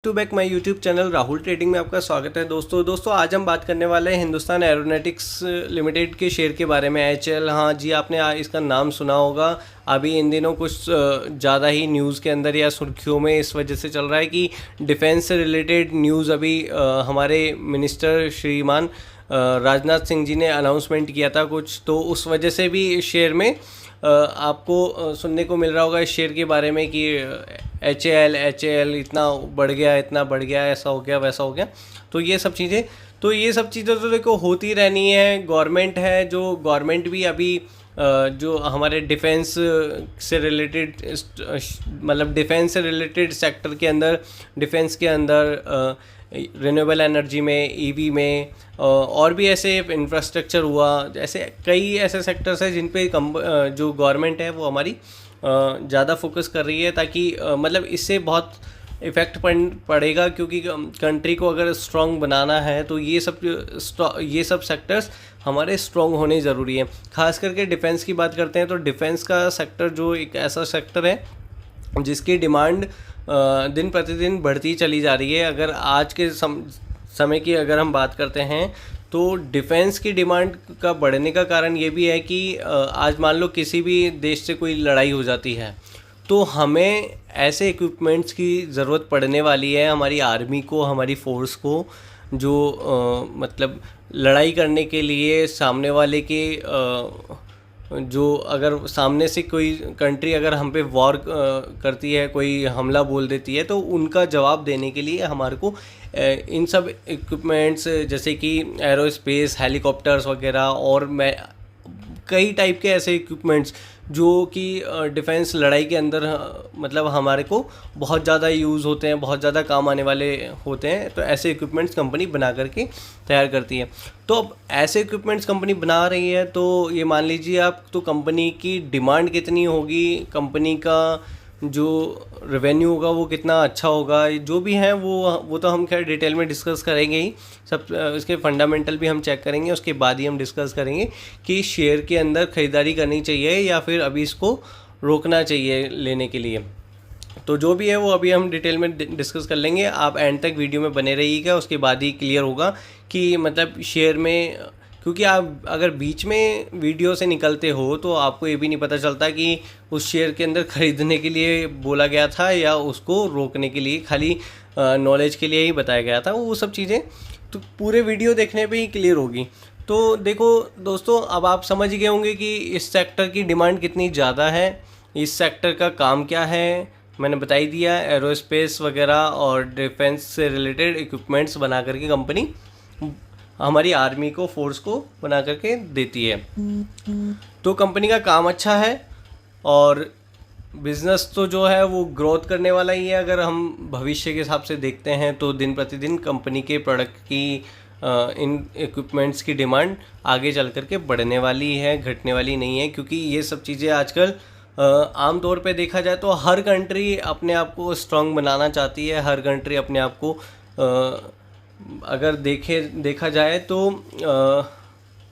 To back my YouTube channel Rahul trading में आपका स्वागत है। दोस्तों आज हम बात करने वाले हैं हिंदुस्तान एरोनॉटिक्स लिमिटेड के शेयर के बारे में। एचएएल, हाँ जी, आपने इसका नाम सुना होगा। अभी इन दिनों कुछ ज़्यादा ही न्यूज़ के अंदर या सुर्खियों में इस वजह से चल रहा है कि डिफेंस से रिलेटेड न्यूज़ अभी हमारे मिनिस्टर श्रीमान राजनाथ सिंह जी ने अनाउंसमेंट किया था कुछ, तो उस वजह से भी इस शेयर में आपको सुनने को मिल रहा होगा इस शेयर के बारे में कि एच ए एल इतना बढ़ गया, ऐसा हो गया वैसा हो गया। तो ये सब चीज़ें तो देखो होती रहनी है। गवर्नमेंट भी अभी जो हमारे डिफेंस से रिलेटेड सेक्टर के अंदर, डिफेंस के अंदर रिन्यूएबल एनर्जी में, ईवी में और भी ऐसे इंफ्रास्ट्रक्चर हुआ, ऐसे कई ऐसे सेक्टर्स हैं जिन पे जो गवर्नमेंट है वो हमारी ज़्यादा फोकस कर रही है, ताकि मतलब इससे बहुत इफ़ेक्ट पड़ेगा। क्योंकि कंट्री को अगर स्ट्रॉन्ग बनाना है तो ये सब सेक्टर्स हमारे स्ट्रॉन्ग होने ज़रूरी है। खास करके डिफेंस की बात करते हैं तो डिफेंस का सेक्टर जो एक ऐसा सेक्टर है जिसकी डिमांड दिन प्रतिदिन बढ़ती चली जा रही है। अगर आज के समय की अगर हम बात करते हैं तो डिफेंस की डिमांड का बढ़ने का कारण ये भी है कि आज मान लो किसी भी देश से कोई लड़ाई हो जाती है तो हमें ऐसे इक्विपमेंट्स की ज़रूरत पड़ने वाली है, हमारी आर्मी को, हमारी फोर्स को, जो मतलब लड़ाई करने के लिए सामने वाले के जो अगर सामने से कोई कंट्री अगर हम पे वॉर करती है, कोई हमला बोल देती है, तो उनका जवाब देने के लिए हमारे को इन सब इक्विपमेंट्स जैसे कि एरोस्पेस, हेलीकॉप्टर्स वगैरह और कई टाइप के ऐसे इक्विपमेंट्स जो कि डिफेंस लड़ाई के अंदर मतलब हमारे को बहुत ज़्यादा यूज़ होते हैं, बहुत ज़्यादा काम आने वाले होते हैं। तो ऐसे इक्विपमेंट्स कंपनी बना करके तैयार करती है। तो अब ऐसे इक्विपमेंट्स कंपनी बना रही है तो ये मान लीजिए आप, तो कंपनी की डिमांड कितनी होगी, कंपनी का जो रेवेन्यू होगा वो कितना अच्छा होगा, जो भी है वो तो हम खैर डिटेल में डिस्कस करेंगे ही। सब इसके फंडामेंटल भी हम चेक करेंगे, उसके बाद ही हम डिस्कस करेंगे कि शेयर के अंदर ख़रीदारी करनी चाहिए या फिर अभी इसको रोकना चाहिए लेने के लिए। तो जो भी है वो अभी हम डिटेल में डिस्कस कर लेंगे। आप एंड तक वीडियो में बने रहिएगा, उसके बाद ही क्लियर होगा कि मतलब शेयर में, क्योंकि आप अगर बीच में वीडियो से निकलते हो तो आपको ये भी नहीं पता चलता कि उस शेयर के अंदर ख़रीदने के लिए बोला गया था या उसको रोकने के लिए खाली नॉलेज के लिए ही बताया गया था। वो सब चीज़ें तो पूरे वीडियो देखने पे ही क्लियर होगी। तो देखो दोस्तों, अब आप समझ गए होंगे कि इस सेक्टर की डिमांड कितनी ज़्यादा है, इस सेक्टर का काम क्या है, मैंने बता ही दिया। एरोस्पेस वगैरह और डिफेंस से रिलेटेड इक्विपमेंट्स बना करके कंपनी हमारी आर्मी को, फोर्स को बना करके देती है। तो कंपनी का काम अच्छा है और बिज़नेस तो जो है वो ग्रोथ करने वाला ही है। अगर हम भविष्य के हिसाब से देखते हैं तो दिन प्रतिदिन कंपनी के प्रोडक्ट की इन इक्विपमेंट्स की डिमांड आगे चल करके बढ़ने वाली है, घटने वाली नहीं है। क्योंकि ये सब चीज़ें आजकल आम तौर पे देखा जाए तो हर कंट्री अपने आप को स्ट्रॉन्ग बनाना चाहती है। हर कंट्री अपने आप को अगर देखा जाए तो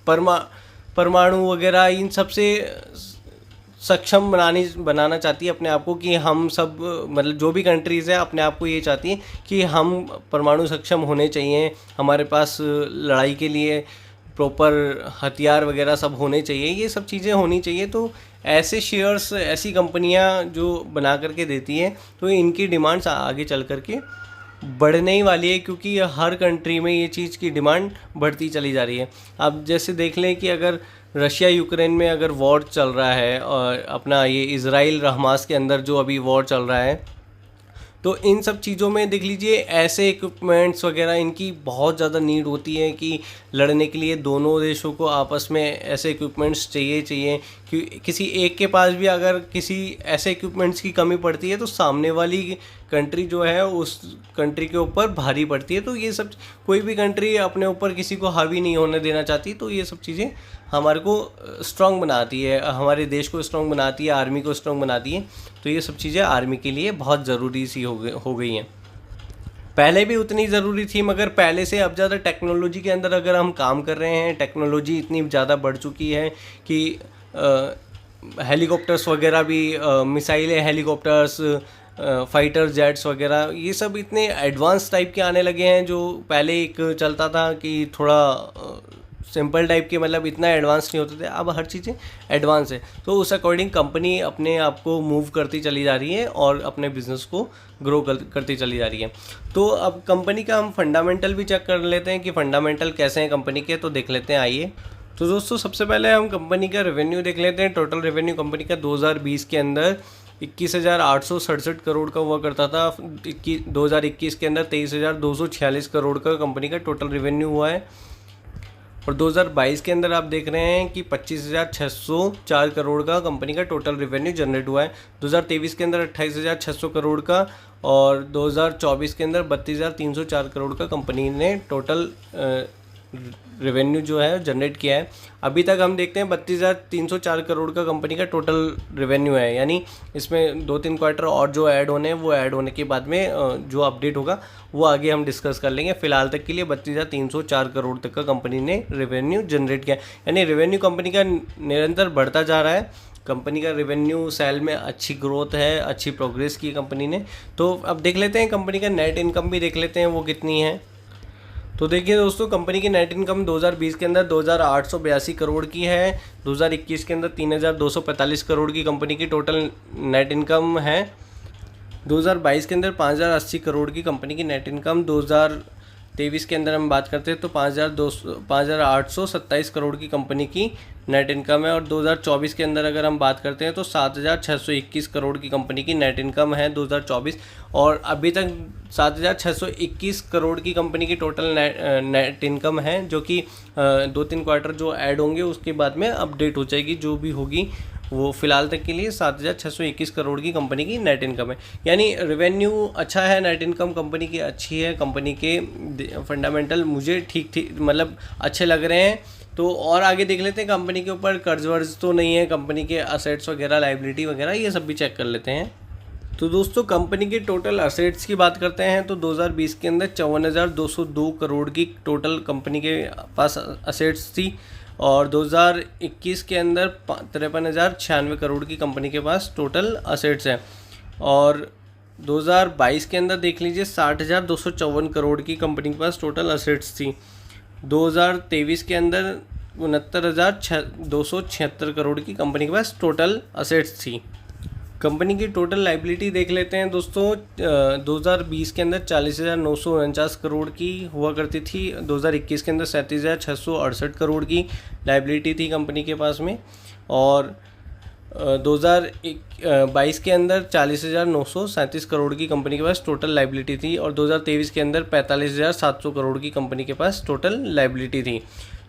परमाणु वगैरह इन सब से सक्षम बनाना चाहती है अपने आप को, कि हम सब मतलब जो भी कंट्रीज़ है अपने आप को ये चाहती हैं कि हम परमाणु सक्षम होने चाहिए, हमारे पास लड़ाई के लिए प्रॉपर हथियार वगैरह सब होने चाहिए, ये सब चीज़ें होनी चाहिए। तो ऐसे शेयर्स, ऐसी कंपनियां जो बना करके देती हैं तो इनकी डिमांड्स आगे चल करके बढ़ने ही वाली है, क्योंकि हर कंट्री में ये चीज़ की डिमांड बढ़ती चली जा रही है। अब जैसे देख लें कि अगर रशिया यूक्रेन में अगर वॉर चल रहा है और अपना ये इज़राइल हमास के अंदर जो अभी वॉर चल रहा है, तो इन सब चीज़ों में देख लीजिए ऐसे इक्विपमेंट्स वगैरह इनकी बहुत ज़्यादा नीड होती है कि लड़ने के लिए दोनों देशों को आपस में ऐसे इक्विपमेंट्स चाहिए कि किसी एक के पास भी अगर किसी ऐसे इक्विपमेंट्स की कमी पड़ती है तो सामने वाली कंट्री जो है उस कंट्री के ऊपर भारी पड़ती है। तो ये सब, कोई भी कंट्री अपने ऊपर किसी को हावी नहीं होने देना चाहती। तो ये सब चीज़ें हमारे को स्ट्रॉन्ग बनाती है, हमारे देश को स्ट्रॉन्ग बनाती है, आर्मी को स्ट्रॉन्ग बनाती है। तो ये सब चीज़ें आर्मी के लिए बहुत ज़रूरी सी हो गई हैं। पहले भी उतनी ज़रूरी थी, मगर पहले से अब ज़्यादा टेक्नोलॉजी के अंदर अगर हम काम कर रहे हैं, टेक्नोलॉजी इतनी ज़्यादा बढ़ चुकी है कि हेलीकॉप्टर्स वगैरह भी, मिसाइलें, हेलीकॉप्टर्स, फाइटर जेट्स वगैरह, ये सब इतने एडवांस टाइप के आने लगे हैं। जो पहले एक चलता था कि थोड़ा सिंपल टाइप के, मतलब इतना एडवांस नहीं होते थे, अब हर चीज़ें एडवांस है। तो उस अकॉर्डिंग कंपनी अपने आप को मूव करती चली जा रही है और अपने बिजनेस को ग्रो करती चली जा रही है। तो अब कंपनी का हम फंडामेंटल भी चेक कर लेते हैं कि फंडामेंटल कैसे हैं कंपनी के, तो देख लेते हैं आइए। तो दोस्तों सबसे पहले हम कंपनी का रेवेन्यू देख लेते हैं। टोटल रेवेन्यू कंपनी का 2020 के अंदर 21,867 करोड़ का हुआ करता था। 2021 के अंदर 23,246 करोड़ का कंपनी का टोटल रेवेन्यू हुआ है। और 2022 के अंदर आप देख रहे हैं कि 25,604 करोड़ का कंपनी का टोटल रेवेन्यू जनरेट हुआ है। 2023 के अंदर 28,600 करोड़ का, और 2024 के अंदर 32,304 करोड़ का कंपनी ने टोटल रेवेन्यू जो है जनरेट किया है। अभी तक हम देखते हैं 32,304 करोड़ का कंपनी का टोटल रेवेन्यू है, यानी इसमें 2-3 क्वार्टर और जो ऐड होने हैं, वो ऐड होने के बाद में जो अपडेट होगा वो आगे हम डिस्कस कर लेंगे। फिलहाल तक के लिए 32,304 करोड़ तक का कंपनी ने रेवेन्यू जनरेट किया, यानी रेवेन्यू कंपनी का निरंतर बढ़ता जा रहा है। कंपनी का रेवेन्यू सेल में अच्छी ग्रोथ है, अच्छी प्रोग्रेस की कंपनी ने। तो अब देख लेते हैं कंपनी का नेट इनकम भी देख लेते हैं वो कितनी है। तो देखिए दोस्तों, कंपनी की नेट इनकम 2020 के अंदर 2,882 करोड़ की है। 2021 के अंदर 3,245 करोड़ की कंपनी की टोटल नेट इनकम है। 2022 के अंदर 5,080 करोड़ की कंपनी की नेट इनकम। 2023 के अंदर हम बात करते हैं तो 5,827 करोड़ की कंपनी की नेट इनकम है। और 2024 के अंदर अगर हम बात करते हैं तो 7,621 करोड़ की कंपनी की नेट इनकम है 2024। और अभी तक 7,621 करोड़ की कंपनी की टोटल नेट इनकम है, जो कि 2-3 क्वार्टर जो ऐड होंगे उसके बाद में अपडेट हो जाएगी, जो भी होगी वो। फिलहाल तक के लिए 7,621 करोड़ की कंपनी की नेट इनकम है, यानी रेवेन्यू अच्छा है, नेट इनकम कंपनी की अच्छी है। कंपनी के फंडामेंटल मुझे ठीक मतलब अच्छे लग रहे हैं। तो और आगे देख लेते हैं कंपनी के ऊपर कर्ज वर्ज तो नहीं है, कंपनी के असेट्स वगैरह, लाइबिलिटी वगैरह, ये सब भी चेक कर लेते हैं। तो दोस्तों कंपनी के टोटल असेट्स की बात करते हैं तो 2020 के अंदर 54,202 करोड़ की टोटल कंपनी के पास असेट्स थी। और 2021 के अंदर 53,096 करोड़ की कंपनी के पास टोटल असेट्स है। और 2022 के अंदर देख लीजिए 60,254 करोड़ की कंपनी के पास टोटल असेट्स थी। 2023 के अंदर 69,276 करोड़ की कंपनी के पास टोटल असेट्स थी। कंपनी की टोटल लाइबिलिटी देख लेते हैं दोस्तों। 2020 के अंदर 40,949 करोड़ की हुआ करती थी। 2021 के अंदर 37,668 करोड़ की लाइबिलिटी थी कंपनी के पास में। और 2022 के अंदर 40,937 करोड़ की कंपनी के पास टोटल लाइबिलिटी थी। और 2023 के अंदर 45,700 करोड़ की कंपनी के पास टोटल लाइबिलिटी थी।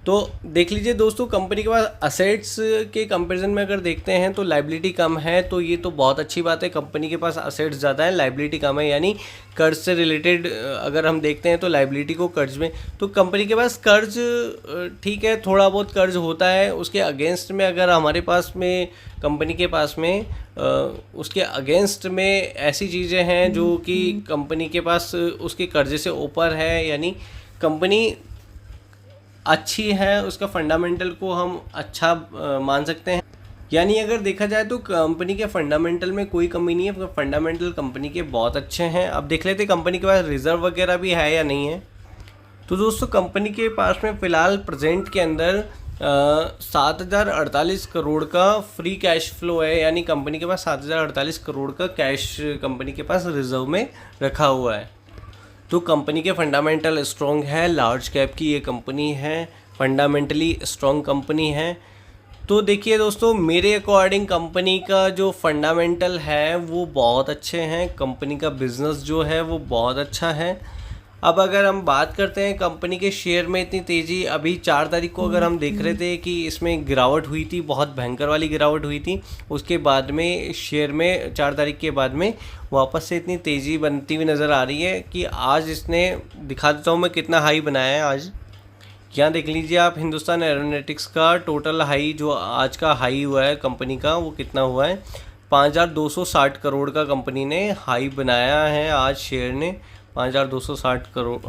तो देख लीजिए दोस्तों, कंपनी के पास असेट्स के कंपैरिजन में अगर देखते हैं तो लाइबिलिटी कम है, तो ये तो बहुत अच्छी बात है। कंपनी के पास असेट्स ज़्यादा है, लाइबिलिटी कम है, यानी कर्ज से रिलेटेड अगर हम देखते हैं तो लाइबिलिटी को कर्ज में, तो कंपनी के पास कर्ज ठीक है, थोड़ा बहुत कर्ज होता है। उसके अगेंस्ट में अगर हमारे पास में कंपनी के पास में उसके अगेंस्ट में ऐसी चीज़ें हैं जो कि कंपनी के पास उसके कर्जे से ऊपर है, यानी कंपनी अच्छी है, उसका फंडामेंटल को हम अच्छा मान सकते हैं। यानी अगर देखा जाए तो कंपनी के फंडामेंटल में कोई कमी नहीं है, फंडामेंटल कंपनी के बहुत अच्छे हैं। अब देख लेते हैं कंपनी के पास रिजर्व वगैरह भी है या नहीं है। तो दोस्तों कंपनी के पास में फ़िलहाल प्रेजेंट के अंदर 7,048 करोड़ का फ्री कैश फ्लो है, यानी कंपनी के पास 7,048 करोड़ का कैश कंपनी के पास रिजर्व में रखा हुआ है। तो कंपनी के फंडामेंटल स्ट्रॉन्ग है, लार्ज कैप की ये कंपनी है, फंडामेंटली स्ट्रॉन्ग कंपनी है। तो देखिए दोस्तों, मेरे अकॉर्डिंग कंपनी का जो फंडामेंटल है वो बहुत अच्छे हैं, कंपनी का बिजनेस जो है वो बहुत अच्छा है। अब अगर हम बात करते हैं कंपनी के शेयर में इतनी तेज़ी, अभी 4 तारीख को अगर हम देख रहे थे कि इसमें गिरावट हुई थी, बहुत भयंकर वाली गिरावट हुई थी। उसके बाद में शेयर में 4 तारीख के बाद में वापस से इतनी तेज़ी बनती हुई नज़र आ रही है कि आज इसने, दिखा देता हूँ मैं कितना हाई बनाया है आज। यहाँ देख लीजिए आप, हिंदुस्तान एरोनॉटिक्स का टोटल हाई जो आज का हाई हुआ है कंपनी का, वो कितना हुआ है 5,260 करोड़ का कंपनी ने हाई बनाया है आज शेयर ने। 5,260 करोड़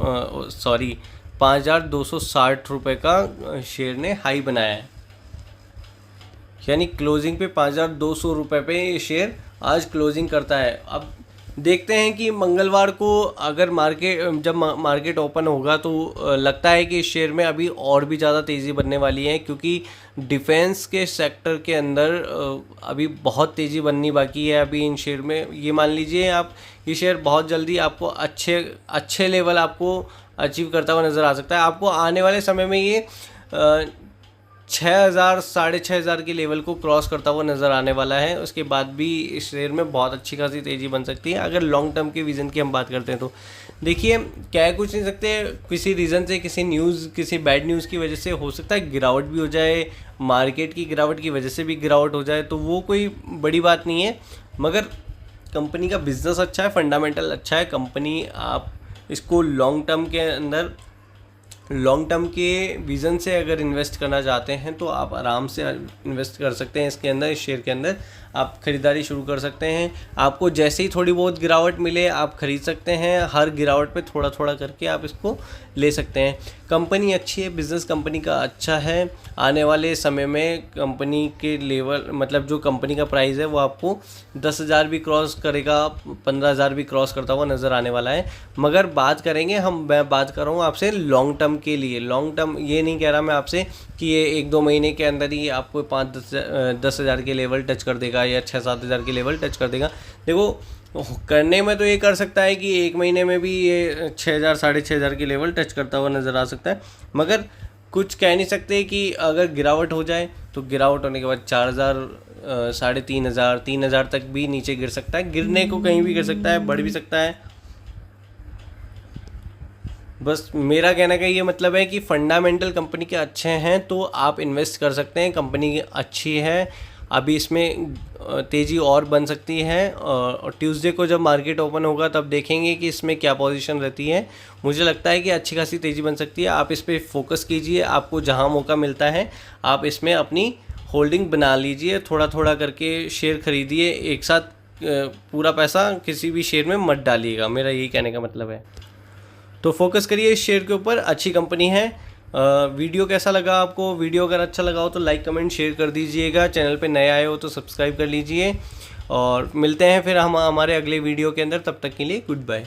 5,260 रुपये का शेयर ने हाई बनाया है, यानी क्लोजिंग पे 5,200 रुपये पे ये शेयर आज क्लोजिंग करता है। अब देखते हैं कि मंगलवार को अगर जब मार्केट ओपन होगा तो लगता है कि इस शेयर में अभी और भी ज़्यादा तेज़ी बनने वाली है, क्योंकि डिफेंस के सेक्टर के अंदर अभी बहुत तेज़ी बननी बाकी है अभी इन शेयर में। ये मान लीजिए आप, ये शेयर बहुत जल्दी आपको अच्छे लेवल आपको अचीव करता हुआ नज़र आ सकता है। आपको आने वाले समय में ये 6,000 6,500 के लेवल को क्रॉस करता हुआ नज़र आने वाला है। उसके बाद भी इस शेयर में बहुत अच्छी खासी तेज़ी बन सकती है। अगर लॉन्ग टर्म के विज़न की हम बात करते हैं तो देखिए, कह कुछ नहीं सकते, किसी रीज़न से, किसी न्यूज़, किसी बैड न्यूज़ की वजह से हो सकता है गिरावट भी हो जाए, मार्केट की गिरावट की वजह से भी गिरावट हो जाए, तो वो कोई बड़ी बात नहीं है। मगर कंपनी का बिज़नेस अच्छा है, फंडामेंटल अच्छा है कंपनी, आप इसको लॉन्ग टर्म के विज़न से अगर इन्वेस्ट करना चाहते हैं तो आप आराम से इन्वेस्ट कर सकते हैं इसके अंदर। इस शेयर के अंदर आप ख़रीदारी शुरू कर सकते हैं। आपको जैसे ही थोड़ी बहुत गिरावट मिले आप ख़रीद सकते हैं। हर गिरावट पे थोड़ा थोड़ा करके आप इसको ले सकते हैं। कंपनी अच्छी है, बिज़नेस कंपनी का अच्छा है। आने वाले समय में कंपनी के लेवल, मतलब जो कंपनी का प्राइस है वो आपको 10,000 भी क्रॉस करेगा, 15,000 भी क्रॉस करता हुआ नज़र आने वाला है। मगर बात करेंगे मैं बात कर रहा हूँ आपसे लॉन्ग टर्म के लिए। लॉन्ग टर्म ये नहीं कह रहा मैं आपसे कि ये 1-2 महीने के अंदर ही आपको 5-10 के लेवल टच कर देगा या 6-7 के लेवल टच कर देगा। देखो, करने में तो ये कर सकता है कि 1 महीने में भी ये 6,000 6,500 के लेवल टच करता हुआ नज़र आ सकता है। मगर कुछ कह नहीं सकते कि अगर गिरावट हो जाए तो गिरावट होने के बाद 4,000 3,500 3,000 तक भी नीचे गिर सकता है। गिरने को कहीं भी गिर सकता है, बढ़ भी सकता है। बस मेरा कहने का ये मतलब है कि फंडामेंटल कंपनी के अच्छे हैं तो आप इन्वेस्ट कर सकते हैं। कंपनी अच्छी है, अभी इसमें तेज़ी और बन सकती है। और ट्यूसडे को जब मार्केट ओपन होगा तब देखेंगे कि इसमें क्या पोजीशन रहती है। मुझे लगता है कि अच्छी खासी तेज़ी बन सकती है। आप इस पर फोकस कीजिए, आपको जहां मौका मिलता है आप इसमें अपनी होल्डिंग बना लीजिए। थोड़ा थोड़ा करके शेयर खरीदिए, एक साथ पूरा पैसा किसी भी शेयर में मत डालिएगा, मेरा यही कहने का मतलब है। तो फोकस करिए इस शेयर के ऊपर, अच्छी कंपनी है। वीडियो कैसा लगा आपको? वीडियो अगर अच्छा लगा हो तो लाइक कमेंट शेयर कर दीजिएगा। चैनल पे नए आए हो तो सब्सक्राइब कर लीजिए। और मिलते हैं फिर हम हमारे अगले वीडियो के अंदर। तब तक के लिए गुड बाय।